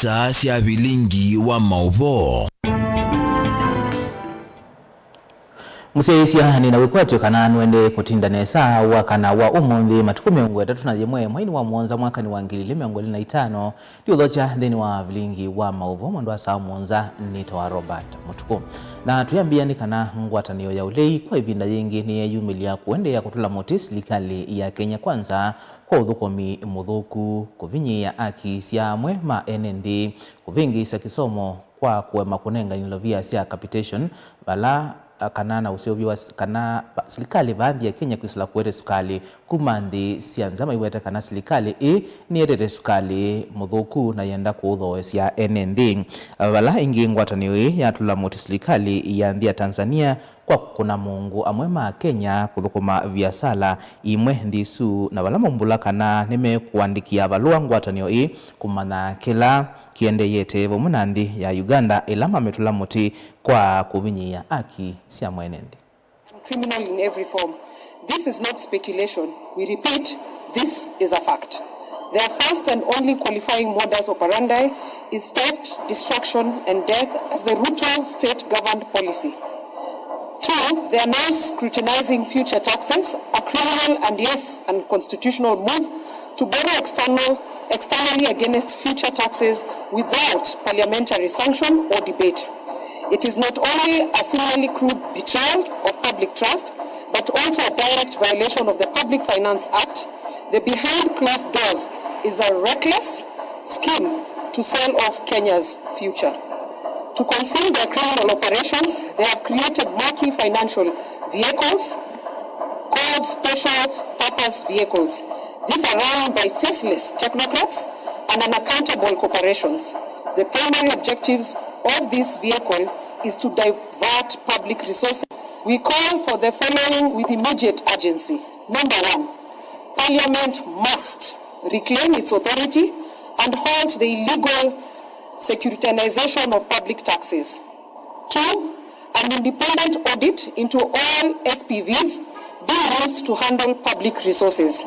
isaa cia bilingi wa mauvo Museisia nina wikwatyo kana nwende kutinda nesa wakana wa umundi matukume ngwetatu na jemwe mwaini wa mwonza mwaka ni wangili miongoli na itano diyo dhocha dheni wa vilingi wa mauvo mwendo wa saa mwonza nito wa Robert Mutuku na tuyambia ni kana ngwataniyo ya ulei kwa ivinda yengi ni ya yumilia kuende ya kutula motis likali ya Kenya Kwanza kwa udhukomi mudhuku kuvinyi ya aki siamwe ma NND kuvingi sa kisomo kwa kuwema kunenga nilovia siya capitation bala kanana usiobiwa kana serikali baadhi ya Kenya kwisila kuwete sukali kumandi sianzama iwete kana serikali ni edete sukali mudhuku na yenda kuudhoes ya NND wala ingi ngwataniwe ya tula moti serikali ya ndia Tanzania kwa kuna mungu amwema Kenya kuthukuma viasala imwe ndisu na wala mumbula kana nime kuandikia balua ngwatanio kumana kila kiende yete vomunandi ya Uganda ilama metula moti kwa kuvinyia aki siya mwenendi. Criminal in every form. This is not speculation. We repeat, this is a fact. Their first and only qualifying modus operandi is theft, destruction, and death as the Ruto state-governed policy. Two, they are now scrutinizing future taxes, a criminal and yes, unconstitutional move to borrow externally against future taxes without parliamentary sanction or debate. It is not only a similarly crude betrayal of public trust, but also a direct violation of the Public Finance Act. The behind closed doors is a reckless scheme to sell off Kenya's future. To conceal their criminal operations, they have created marquee financial vehicles called special purpose vehicles. These are run by faceless technocrats and unaccountable corporations. The primary objectives of this vehicle is to divert public resources. We call for the following with immediate urgency. Number one, Parliament must reclaim its authority and halt the illegal securitization of public taxes. Two, an independent audit into all SPVs being used to handle public resources.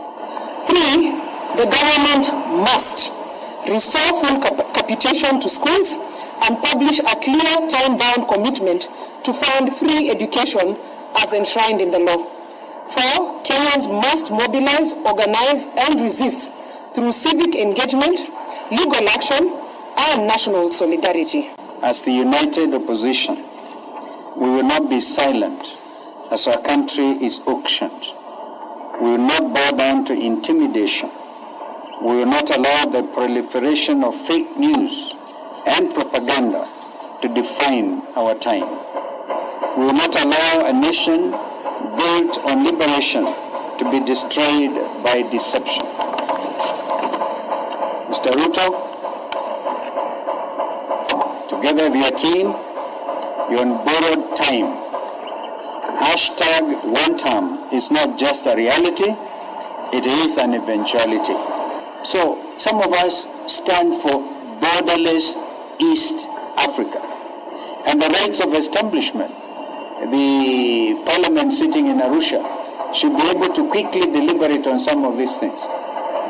Three, the government must restore full capitation to schools and publish a clear time-bound commitment to fund free education as enshrined in the law. Four, Kenyans must mobilize, organize, and resist through civic engagement, legal action, and national solidarity. As the united opposition, we will not be silent as our country is auctioned. We will not bow down to intimidation. We will not allow the proliferation of fake news and propaganda to define our time. We will not allow a nation built on liberation to be destroyed by deception. Mr. Ruto, together with your team, you're on borrowed time. Hashtag one term is not just a reality, it is an eventuality. So some of us stand for borderless East Africa and the rights of establishment. The parliament sitting in Arusha should be able to quickly deliberate on some of these things.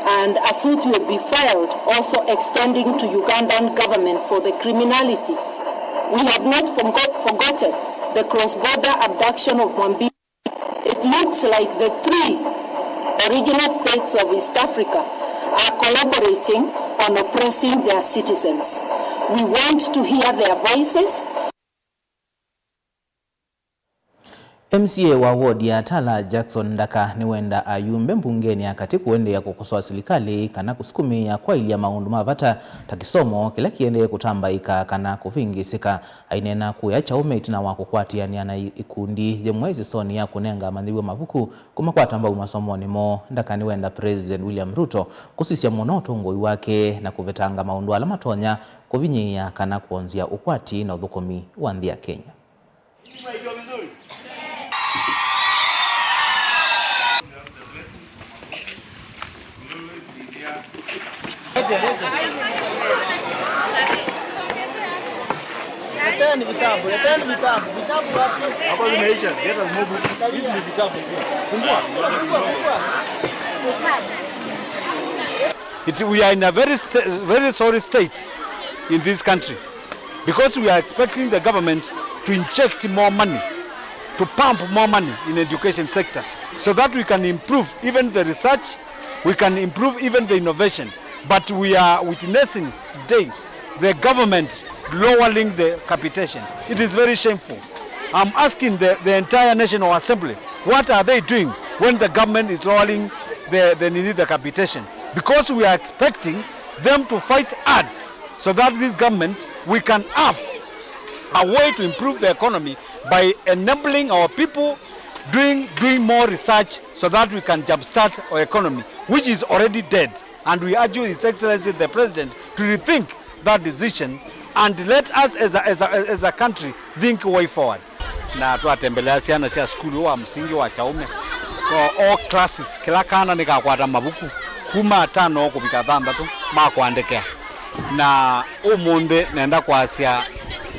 And a suit will be filed also extending to Ugandan government for the criminality. We have not forgotten the cross-border abduction of Mwambie. It looks like the three original states of East Africa are collaborating on oppressing their citizens. We want to hear their voices. MCA wa ward ya Tala Jackson Ndaka niwenda ayumbe mbungeni akati kuende ya kukosoa serikali kana kusukumia kwa ili ya maundu mavata takisomo kila kiende kutambaika kana kuvingisika ainena kuyacha umeti na wakukwatia ni ana ikundi jemwezi soni ya kunenga mandhiwe mavuku kumakwata mbau masomoni mo Ndaka niwenda President William Ruto kusisia monoto ngoi wake na kuvetanga maundu alamatonya kuvinyia kana kuonzia ukwati na udhukomi wa ndia Kenya. We are in a very sorry state in this country, because we are expecting the government to inject more money, to pump more money in the education sector, so that we can improve even the research, we can improve even the innovation. But we are witnessing today the government lowering the capitation. It is very shameful. I'm asking the entire National Assembly, what are they doing when the government is lowering the capitation? Because we are expecting them to fight hard, so that this government, we can have a way to improve the economy by enabling our people doing more research, so that we can jumpstart our economy, which is already dead. And we urge His Excellency the President to rethink that decision and let us as a country think way forward. Na twatembelea ciana cia skulu wa msingi wa Chaume for all classes, kila kana nikakwata mabuku kuma 5 kubika 6 makwandikea na umundi nenda kwacia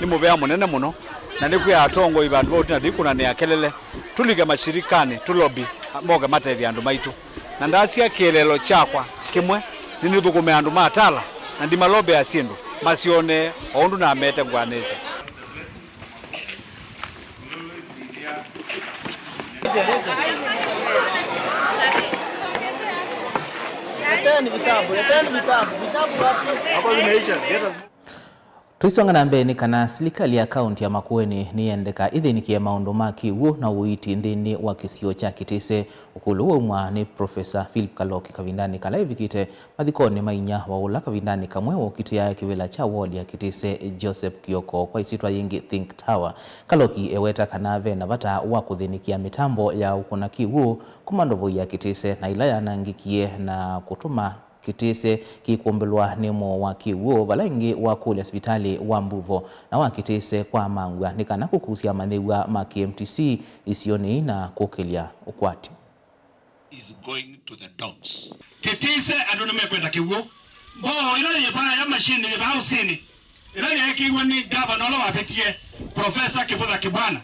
ni mubea munene muno na ndi kuya atongo ibandu bauti na ndikuna ni akelele tulike mashirikani tulobi moga matethi andu maitu na ndacia kielelo chakwa kimwe nini thukume andu matala na ndi malobe asindu masione ondu na mete ngwaneza. Tuisonga na mbeni kana serikali ya kaunti ya Makueni niendeka ithinikie maundu ma kiwu na uiti nthini wa kisio cha Kitise. Ukulu umwa ni Professor Philip Kaloki kavindani kala ivikite mathikoni mainya wa ula kavindani kamwe wokiti ya kiwila cha ward ya Kitise Joseph Kioko kwa isitwa yingi Think Tower. Kaloki eweta kanave na bata wa kuthinikia mitambo ya ukuna kiwu kumandovu ya Kitise na ilaya nangikie na kutuma Kitise kikumbelwa nimo wa kiwu balangi wa kule hospitali wa Mbuvo na wa Kitise kwa mangwa nikana kukusia manewa ma KMTC isioni na kukelia ukwati is going to the dumps. Kitise adonome kwenda kiwu bo ila yeba ya machine yeba usini ila ya kiwu ni governor wa betie Professor Kibudha Kibwana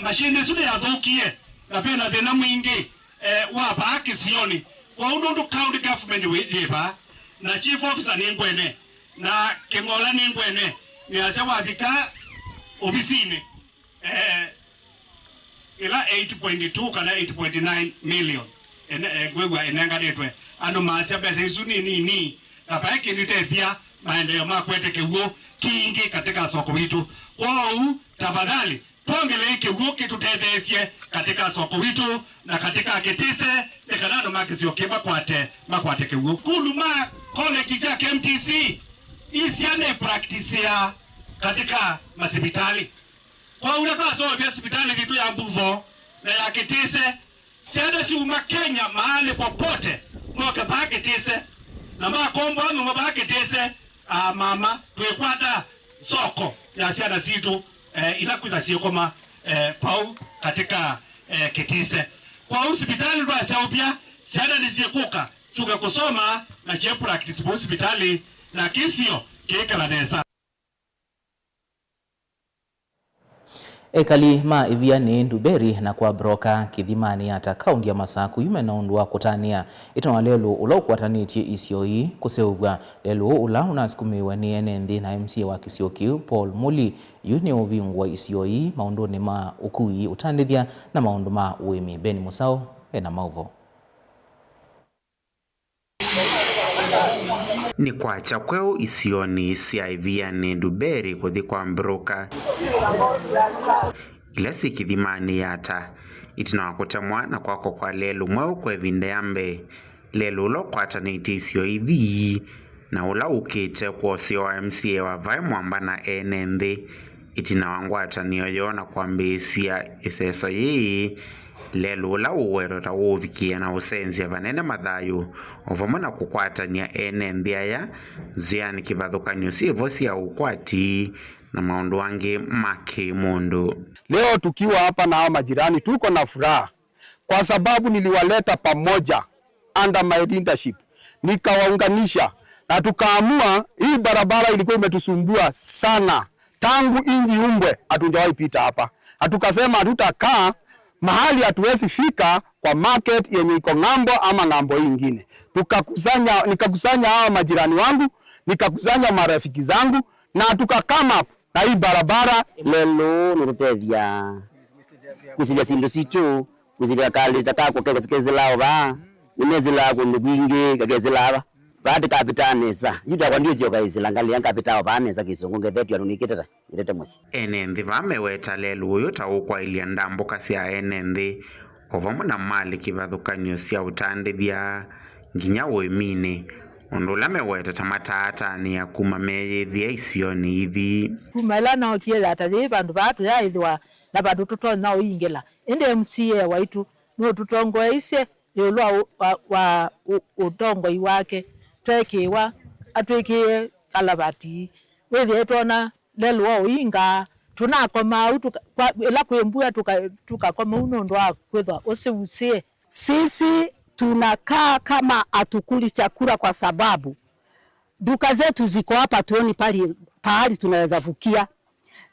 machine sude ya thukie na pia na thina mwingi wa ba kisioni kwa undu county government wethiba na chief officer ni ngwene na kingola ni ngwene ni ase wabika obisini ila 8.2 kana 8.9 million gwegwa enengadetwe andu masia pesa isu nini na pa kinitethia maendeleo makwete kiugo kingi katika soko witu kwao tafadhali tuongele kiugo kitutethesie katika soko witu na katika Kitise nikanado makisio kiba makwate kiugo kuluma college cha KMTC isiane practice ya katika masipitali kwa ule baso ya hospitali vitu ya Mbuvo na ya Kitise siada siuma Kenya mahali popote mwoke pa Kitise na makombo ama pa Kitise mama tuekwata soko ya siada situ ila kuitha siokoma pau katika Kitise kwa hospitali rwa siaupia siada nisiekuka chuka kusoma na je practice po hospitali na kisio kekala nesa. Ekali ma iviani nduberi na kwa broka kithimani hata kaundi ya Masaku yumenaundwa kutania ito lelo ula ukwatanitie isioi kuseugwa lelo ula unasikumiwe ni enendi na MC wa Kisioki Paul Muli yuni uvingwa isioi maundoni ma ukui utandithia na maundu ma uimi Beni Musau ena mauvo. Ni kwa chakweo isioni sia iviani nduberi kuthi kwa mbroka ila sikithimani yata itina wakutemwa na kwako kwa lelu mweu kwe vinde yambe lelu ulo kwata niti isio ithi na ula ukite kwa sio wa MCA wa vai mwamba na enende itina wangwata niyoyo na kwa mbesia iseso yii lelu ula uwero ta uvikia na usenzi ya vanene madhayu ovamona kukwata niya enende ya ziani kivathukanyo sivosi ya ukwati na maundu wangi maki mundu. Leo tukiwa hapa na hao majirani tuko na furaha kwa sababu niliwaleta pamoja under my leadership, nikawaunganisha na tukaamua hii barabara ilikuwa imetusumbua sana tangu inji umbwe hatujawahi pita hapa. Hatukasema hatutakaa mahali hatuwezi fika kwa market yenye iko ng'ambo ama ng'ambo nyingine. Nikakusanya hao majirani wangu nikakusanya marafiki zangu na tukakama na hii barabara lelo nurutethia kusilia sindu situ kusilia kali takako kekezilao ba nimezila kundugingi kekezilaba baada kapitaneza yuda kwa ndio sio kaizila ngali yanga kapitao baneza kisongonge thetu anunikitata irete mwesi enenthi vameweta lelo uyu ta ukwa ilia ndambuka cia enenthi ovamwe na mali kivathukanio cia utandithia nginya uimini undu ula meweta ta matatani ya kuma meyithia icio ni ithi kumala na okiela atathi bandu batu ya ithwa na bandu tutona oingela ende MCA waitu no tutongo ise lwa wa utongo iwake twekiwa atwekie kalabati wethi etona lelo oinga tunakoma utu ila kwembua tukakoma unondo akwetha usiusie. Sisi tunakaa kama atukuli chakula kwa sababu duka zetu ziko hapa, tuoni pahali tunaweza vukia.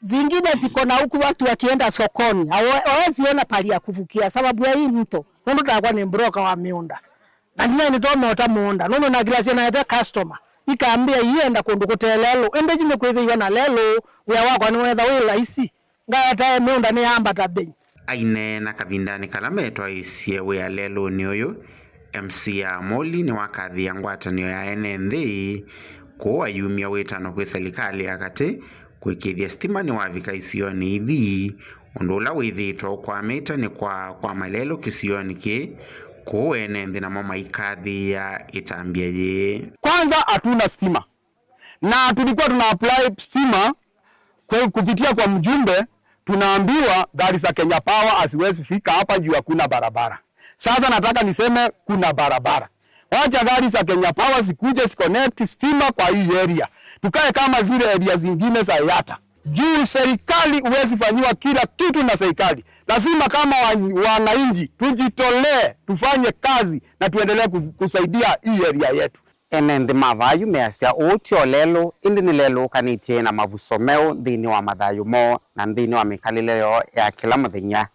Zingine ziko na huku watu wakienda sokoni hawezi ona pahali ya kuvukia sababu ya hii mto. Nono takwa ni mbroka wa miunda na nina nitoma utamuunda nono na glasi na yata customer ikaambia ienda kundukutelelo ende jime kwethiwa na lelo wea wako ni wetha wila isi ngayata miunda ni amba tabei aine na kavindani kalametwa isie wea lelo ni uyu MCA Moli ni wakathi ya ngwatanio ya enenthi kuwa yumia wetano kwe serikali akati kwikithia stima ni wavika isioni ithi undu ula withitwa kwa mita ni kwa malelo kisioni ki kuwa enenthi na mama ikathi ya itambia ye. Kwanza hatuna stima na tulikuwa tuna apply stima kwa kupitia kwa mjumbe, tunaambiwa gari za Kenya Power asiwezi fika hapa juu hakuna barabara. Sasa nataka niseme kuna barabara. Wacha gari za Kenya Power sikuje connect stima kwa hii area. Tukae kama zile area zingine za Yata. Juu serikali uwezi fanyiwa kila kitu na serikali. Lazima kama wananchi tujitolee, tufanye kazi na tuendelee kusaidia hii area yetu. Enenthi mavayu measia utio lelo indi ni lelo kanitie na mavusomeo dhini wa mathayu mo na dhini wa mikalileo ya kila muthenya.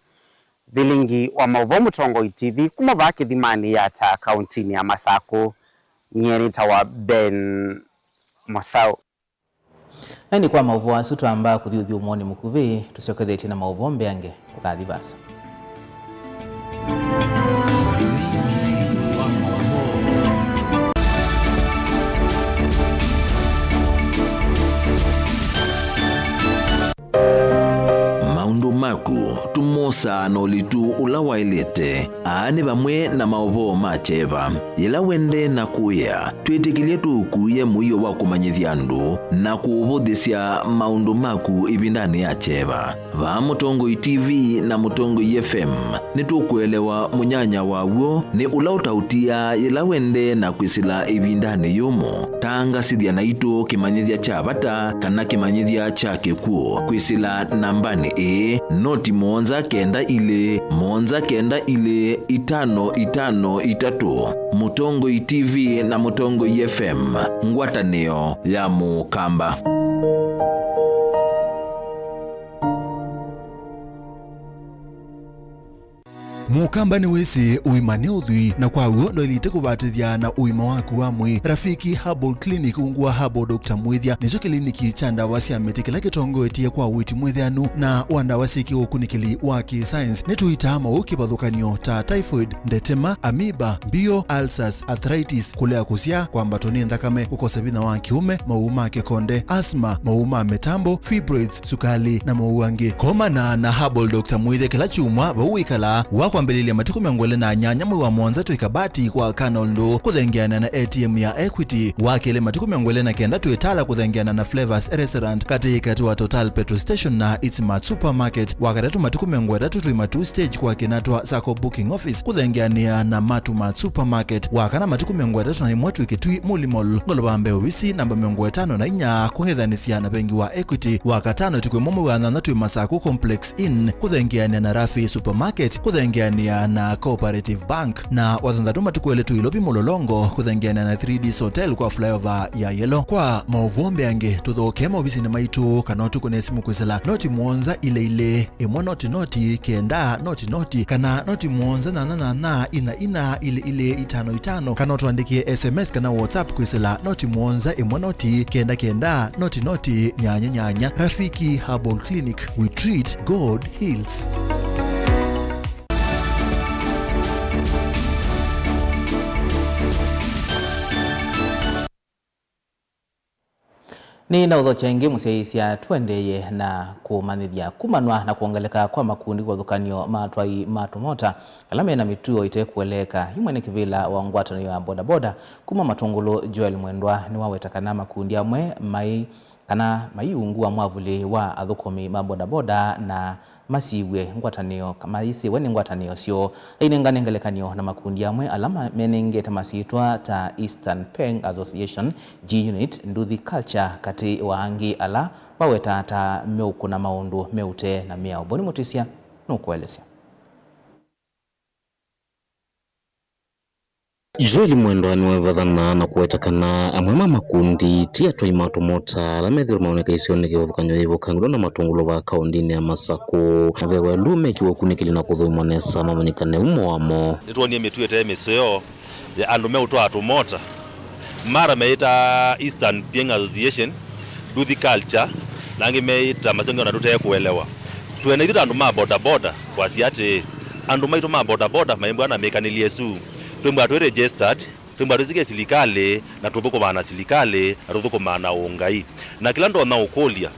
Vilingi wa Mauvo Mutongo TV kuma vaki dhimani ya ta kauntini ya Masako nyeni tawa Ben Mosau. Nani kwa Mauvo asutu amba kuthiuthi umoni mukuvi tusiokethetie na Mauvo mbeange ukathivasa. Maku tumosa na ulitu ula wailete aani vamwe na maovo macheva yela wende na kuya twitikilie tukuye muyo wa kumanyithia andu na kuuvuthisya maundu maku ivindani ya cheva va Mutongo TV na Mutongo FM ni tukuelewa munyanya waw'o ni ula utautia yela wende na kwisila ivindani yumo tanga sithia na itu kimanyithia cha vata kana kimanyithia cha kikuo kwisila nambani noti monza kenda ile 553 Mutongo TV na Mutongo FM ngwatanio ya Mukamba. Mukamba ni wesi uimane uthui na kwa uo ndo ilite kubatithia na uima waku wa mwi. Rafiki Herbal Clinic ungua Herbal Dr. Mwithia nicho kliniki cha ndawa cia miti kila kitongoetie kwa witi mwithianu na wandawa siki ukunikili wa ki-science ni tuita mauki pathukanio ta typhoid, ndetema, amoeba, bio, ulcers, arthritis, kulea kusia kwa mbatoni ndakame, ukose bina wa kiume, mauma kikonde, asma, mauma metambo, fibroids, sukali na mauangi. Komana na Herbal Dr. Mwithia kila chumwa bauikala wakwa mbelilia matuku miongole na nyanya mwi wa Mwanza tuikabati kwa Kanolndo kuthengiana na ATM ya Equity wakele matuku miongole na kenda tuitala kuthengiana na Flavors Restaurant katika wa Total Petrol Station na It's-Mart Supermarket wakatatu matuku miongole tuimatu stage kwa kinatwa Sako Booking Office kuthengiana na Matu-Mart Supermarket wakana matuku miongole na imwetu ikitui Mulimol ngolobambe wisi namba miongole 5 na inya kuhethanisia na bengi wa Equity wakatano tukwe momo wa nanatu Masako Complex Inn kuthengiana na Rafi Supermarket kuthengiana kuthengeania na Cooperative Bank na wathanthatu matukwele tu ilopi mulolongo kuthengeania na 3D Hotel kwa flyover ya Yellow. Kwa mauvombe ange tuthoke maofisini maitu kana tukune simu kwisela noti muonza ile imwe noti kenda noti kana noti muonza na ina ile itano kana tuandikie SMS kana WhatsApp kwisela noti muonza imwe noti kenda noti nyanya. Rafiki Herbal Clinic, we treat, God heals. Ni na udho chengi museisia tuendeye na kumanithia kumanwa na kuongeleka kwa makundi kwa thukanio matwai matumota alame na mituo itekueleka imwe ni kivila wa ngwatanio ya bodaboda kuma Matungulu Joel Mwendwa ni wawetakana makundi amwe maiungua mwavuli wa athukumi mabodaboda na masiwe ngwatanio kama isiwe ni ngwatanio sio inenganengelekanio na makundi amwe alama menengeta masitwa ta Eastern Peng Association G-Unit Nduthi Culture kati waangi ala waweta ta meuku na maundu meute na miao Boni Mutisia nukuelesea. Joel Mwendwa ni wavathana na kuwetakana amwe makundi tia twai matumota la methiro maoneka isione kiwathukanyo hivyo kangilo na Matungulu va kaundini ya Masako vewe lume kiwa kunikili na kuthuimonesa mamanyikane umo wamo nituonie mituete miseo ya andu meutoa atumota mara meita Eastern Peng Association Nduthi Culture nangi meita masongo na tutaya kuelewa tuene ithu andu ma bodaboda kwa siati andu maitu ma bodaboda maimbu ana mekanilie su tumbwa tu registered tumbwa tuzike silikale na tuthukuma na silikale na tuthukuma na ungai na kila ndo na ukolia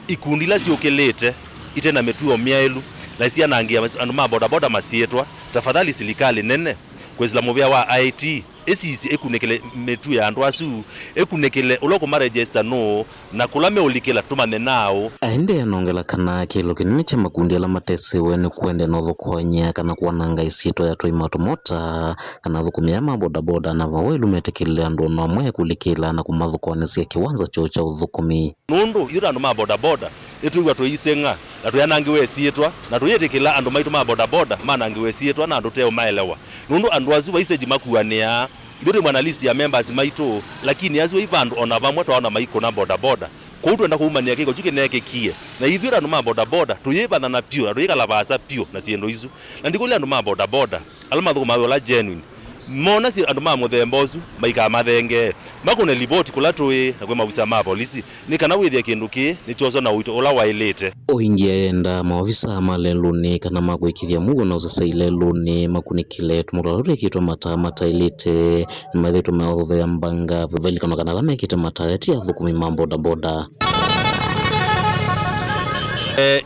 ikundi la siokelete ite na metuo miailu na isia nangia andu ma bodaboda masietwa tafadhali silikale nene kwezila muvia wa IT esisi ekunekele metu ya andu asu ekunekele uloko ma register no na kulame ulikela tumane nao aende anongela kana kilo kinini cha makundi ala matesewe ni kuende na thukonya kana kuwananga isito ya twai matumota kana thukumia mabodaboda na vawelu metekele andu na mwe kulikela na kumathukonesia kiwanza cho cha uthukumi nundu yura andu mabodaboda etuigwa tuisenga na tuyanangiwe sietwa na tuyetekela andu maitu mabodaboda manangiwe sietwa na andu teo maelewa nundu andu azu waiseji makuania nduri mwana list ya members maitu lakini azu ivandu ona vamwe twaona maiko na bodaboda kwa twenda kuumania kiko chuke neke kie na ithira andu mabodaboda tuyebana na pio na tuyekala vasa pio na siendo izu na ndikuli andu mabodaboda alama thuko mawe genuine mona si andu muthembozu maika mathenge makone liboti kula tui na kwe mabisa ma polisi ni kana withia kindu ki ni chozo na uito ola wailete oingia enda maofisa maleluni kana magwikithia mugo na usasaile luni makunikile tumurarure kitwa matailite maithitu maothe ya mbanga viveli kana lame kitwa matayati ya thukumi mabodaboda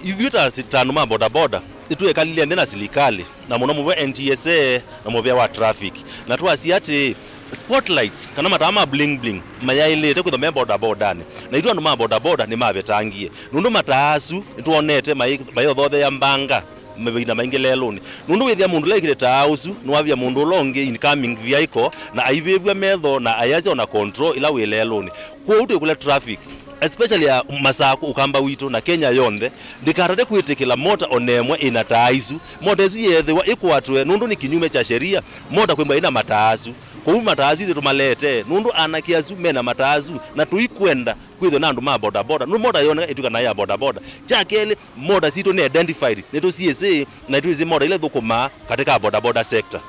ithuita sitanu mabodaboda ituekalilia ndena silikali na muno muwe NTSA na muwe wa traffic na tuasi ati spotlights kana matama bling bling mayailete kwitha bodaboda na itu andu mabodaboda ni mavetangie nundu mataasu ituonete mayo thothe ya mbanga mebina maingeleloni nundu withia mundu laikire tausu nwavia mundu longe incoming vehicle na aivevwa metho na ayazi ona control ila wileloni kwa utu kule traffic especially ya Masako ukamba wito na Kenya yonthe ndikarate kwitikila mota onemwe ina taisu mota ezu yethewa ikwatwe nundu ni kinyume cha sheria mota kwimba ina mataasu kwa mataasu ithi tumalete nundu anakiasu mena mataasu na tuikwenda kwitho na andu ma bodaboda nundu mota yona ituka na ya bodaboda chakele mota sito ni identified neto CSA na itu izi mota ile thukuma katika bodaboda sector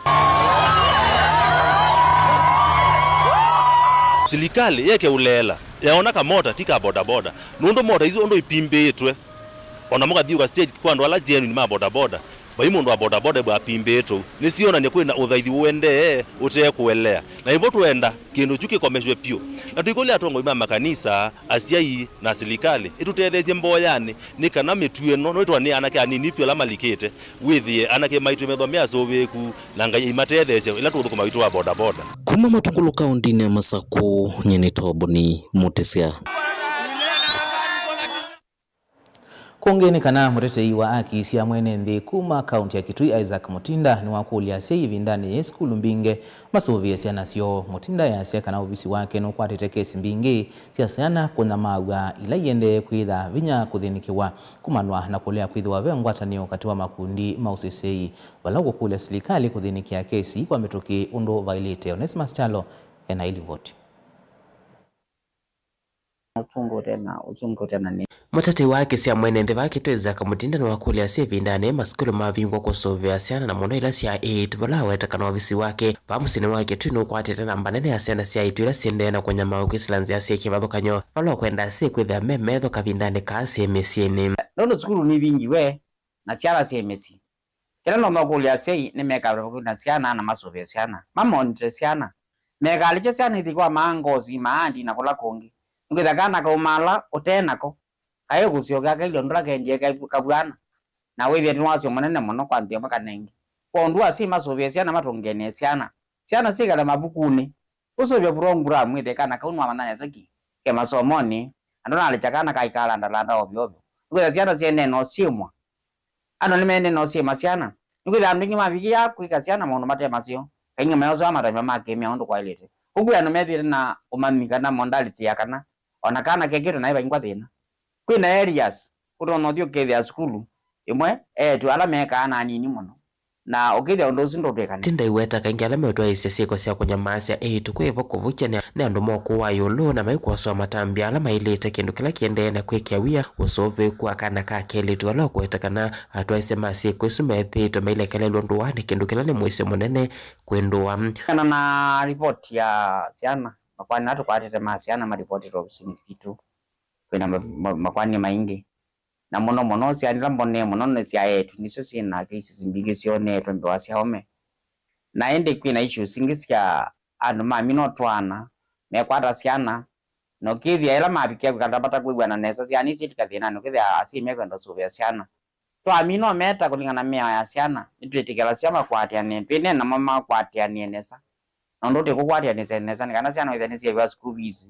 silikali yeke ulela yaona ka mota tika bodaboda nundu mota izo ndo ipimbetwe ona muka thiuka stage kwa ndo ala genuine ma bodaboda bai mundu wa bodaboda bwa pimbeto nisiona ni kwenda uthaithi wende uteye kuelea na hivyo tuenda kindu chuki komeshwe pio na tuikole atongo ima makanisa asiai na silikali itutethezie mboyani ni kana mitue no itwa ni anake anini pio la malikete withie anake maitu methomea sobeku na ngai imatethezie ila tuthu kuma wa bodaboda kuma Matungulu kaundini ya Masako nyene Boni Mutisia. Kongeni kana mutetei wa haki cia mwene nthi kuma kaunti ya Kitui Isaac Mutinda ni wakulia hivi ndani ya skulu mbinge masuvie ciana cio. Mutinda yacia kana ofisi wake no kwatete kesi mbingi cia ciana kuna maua ila yende kwitha vinya kuthinikiwa kumanwa na kulea kwithwa ve ngwatanio kati wa makundi mausisei wala kukulia serikali kuthinikia kesi kwa metoki undo violate. Onesimus Chalo ena ilivoti. Mutetei wa haki cia mwene nthi wa Kitui Isaac Mutinda ni wakulia hivi ndani ya maskulu mavingwa kusuvia ciana na muno ila cia 8 wala wetakana ofisi wake vamusini wa Kitui no kwatete namba nene ya ciana cia 8 ila ciendeena kwenye mauki silanzia cia kivathukanyo wala kwenda cia kwithia memetho kavindani ka cia misiini. Nono skulu ni vingi we na ciana cia misi kila no makulia cia ni meka na ciana na masuvia ciana mamonite ciana meka aliche ciana ithikwa mangozi maandi na kula kongi ngitha kana ka umala utenako ayo gucioga ka ilondra kendie kabwana na withia ni wacio munene muno kwa nthio makanengi kondu asi masuvia ciana matongene ciana cigala mabukuni usovia program withe kana ka unwa mananya zaki ke masomoni andona alichakana ka ikala ndalanda obyo obyo ngitha ciana ciene no ciemwa ano ni mene no ciema ciana ngitha ndingi maviki yaku ikaciana mundu matema cio kainga mayozo amatema makemia undu kwa ilete ubwa no methire na umamika na modality yakana ona kana kegero na iba thina kwina areas kutono thio kethia skulu imwe tu ala meka na nini muno na ukithia undu ucio ndoteka Tinda iweta kaingi ala metwa ise ciiko cia kunyamacia tukwivo kuvukia ni andu moko wa yulu na maikwa swa matambia ala mailite kindu kila kiendeena kwikia wia usove kwa kana ka kele tu ala kwetakana atwa ise masiiko isu methito mailekele lundu wa ni kindu kila ni mwise munene kwendwa kana na report ya ciana makwani natu kwatete masiana ma report ro ofisini kitu kwina makwani maingi na muno ciana mbone muno ne cia yetu nicio cina cases mbingi cione twembe wa cia home na ende kwina issues singi cia andu mami no twana me kwata ciana no kithia ila mabikia kandabata kwigwana nesa ciana ici tikathina no kithia asi mekwenda suvia ciana twami no meta kulingana mea ya ciana nitwetikela cia makwatiane twine na mama kwatiane nesa no ndote kukwatiane nesa ni kana ciana ithani cia school fees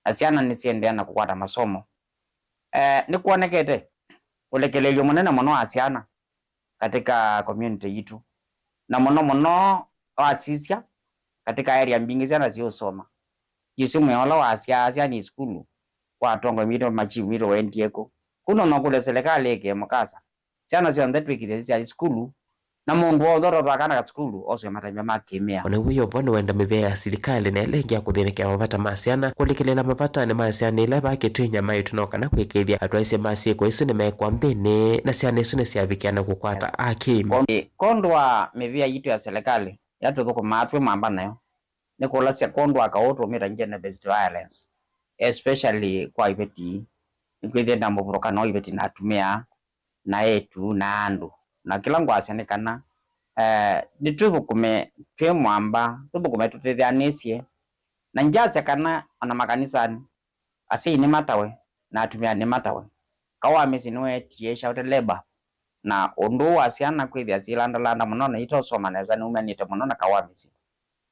na ciana ni ciendelea na kukwata masomo ni kuonekete ulekelelio munene muno wa ciana katika community yitu na muno wasisia katika area mbingi ciana ciosoma jisumwe wala wasia ni skulu kwa tongo mito machi mito wendieko kuno no kule serikali ke mukasa ciana cio ndetwikire cia skulu na mundu odoro bakana ka skulu ose matanya makemea ona wiyo vono wenda mivea ya serikali na elengia kuthinikia mavata masiana kulikilela mavata ni masiana ila bakitwinya maitu no kana kwikithia atwaise masiiko isu ni mekwa mbini na ciana isu ni ciavikiana kukwata akimi kondwa mivea yitu ya serikali yatu thuko matwe mamba nayo ni kula cia kondwa ka automate gender based violence especially kwa ibeti kwithia na muburoka no ibeti na atumia na yetu na andu na kila ngwase ni kana nituthukume twe mwamba tuthukume tutithianicie na njace kana ona makanisani asi ni matawe na atumia ni matawe kawa misi niwe tiesha ute leba na undu asiana kwithia zilandalanda muno na itosoma neza ni umenite muno na kawa misi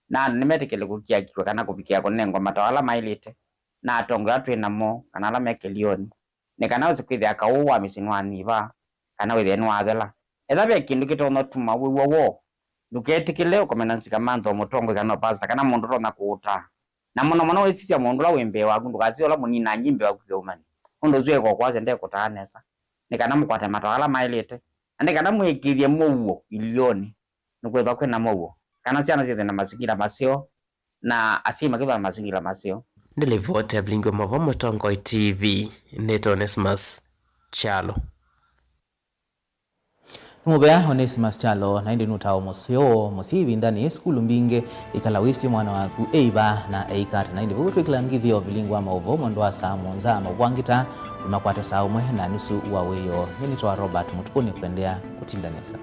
na nimetekele kukia kitwe kana kupikia konengo matawala mailite na atongo atwe namo kana ala mekelioni ni kana usikwithia kawa misi nwaniva kana withia nwathela ethabe kindu kitono tuma wo nuketikile ukomenansi kama ndo mutongo kana pasta kana mundu rona kuuta na muno wesisia mundu la wembe wa gundu kazi ola munina nyimbe wa kugeumani undu zwe kwa kwaze nde kutanesa nikana mukwate matawala mailite ande kana muikirie muwo bilioni nukwetha kwena muwo kana ciana ciethe na mazingira masio na asima kiba mazingira masio ndilivote blingo mavomo tongo TV neto Onesimus Chalo Mubea Onesimus Chalo na indi nutao musio musivi ndani skulu mbinge ikalawisi mwana waku eiba na eikata na indi vutu ikilangithio vilingwa maovo mwendo wa saa monza mawangita umakwata saa umwe na nusu uwaweyo. Nini toa Robert Mutukuni kuendea kutinda nesa.